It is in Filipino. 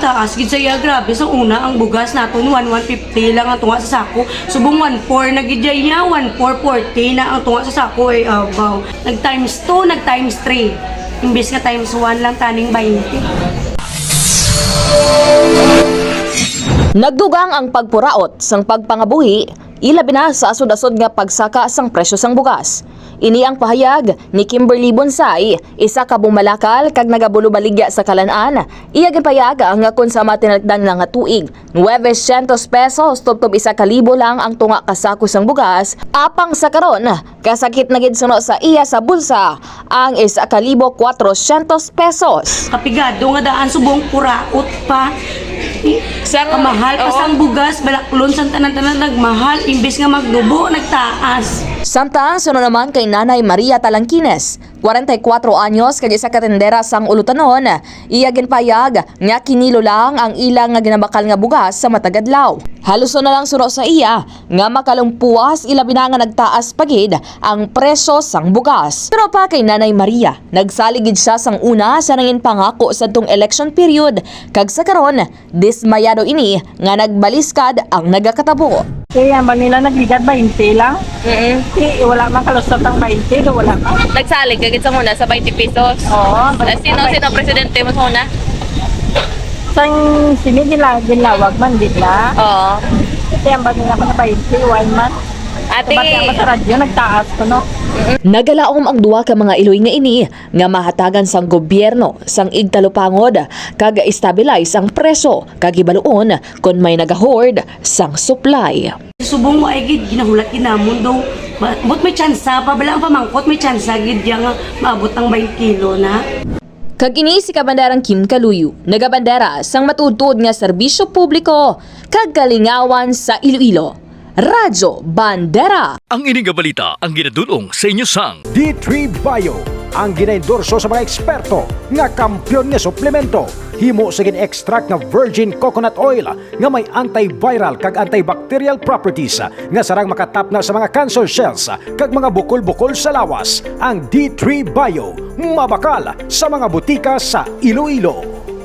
taas gid saya grabe sa una ang bugas naton 150 lang ang tunga sa sako. Subong 14 na gid ya 1440 na ang tunga sa sako ay abaw. Nag times 2, nag times 3. Imbes nga times 1 lang taning 20. Nagdugang ang pagpuraot sang pagpangabuhi, ilabi na sa asod-asod nga pagsaka sang presyo sang bugas. Ini ang pahayag ni Kimberly Bonsai, isa ka bumalakal kag nagabulubaligya sa Kalan-an. Iya gipayag ang nga kun sa matinagdan lang nga tuig, 900 pesos tubtob 1,000 lang ang tunga ka sako sang bugas. Apang sa karon, kasakit na gid suno sa iya sa bulsa ang 1,400 pesos. Kapigado nga daan subong puraot pa. Kamahal pa sang bugas, balaklon sang tanan-tanan nagmahal imbes nga magdubo nagtaas. Samtang sunod naman kay Nanay Maria Talangkines, 44 anyos kag isa ka tendera sang Ulutanon, iya ginpayag nga kinilo lang ang ilang nga ginabakal nga bugas sa matagadlaw. Halos na lang suno sa iya nga makalumpuas ilabi na nga nagtaas pagid ang presyo sang bugas. Pero pa kay Nanay Maria, nagsaligid siya sang una sa nangin pangako sa tung election period kag sa karon dismayado ini nga nagbaliskad ang nagakatabo. Kaya ba nila nagligad 20 lang? Wala man kalusot ang 20, do wala man. Nagsalig kagit sa muna sa 20 pesos. Oo. Sino presidente mo sa una? Sang sini ginawag man nila. Oo. Kaya ba nila man 20, why man? Ate, Ba't yung sa radyo nagtaas ko no? Nagalaom ang duwa ka mga iloy nga ini nga mahatagan sang gobyerno sang igtalupangod kag stabilize ang presyo kag ibaluon kun may nagahord sang supply. Subong mo ay gid ginahulat ginamon daw. But may tsansa pa bala ang pamangkot may tsansa gid yang maabot ng 20 kilo na. Kag ini si Kabandarang Kim Kaluyu, nagabandera sang matudtod nga serbisyo publiko kag kalingawan sa Iloilo. Radyo Bandera. Ang ining balita ang ginadulong sa inyo sang D3 Bio, ang ginaendorso sa mga eksperto nga kampyon nga suplemento. Himo sa gin-extract nga virgin coconut oil nga may antiviral kag antibacterial properties nga sarang makatapna sa mga cancer cells kag mga bukol-bukol sa lawas. Ang D3 Bio, mabakal sa mga butika sa Iloilo.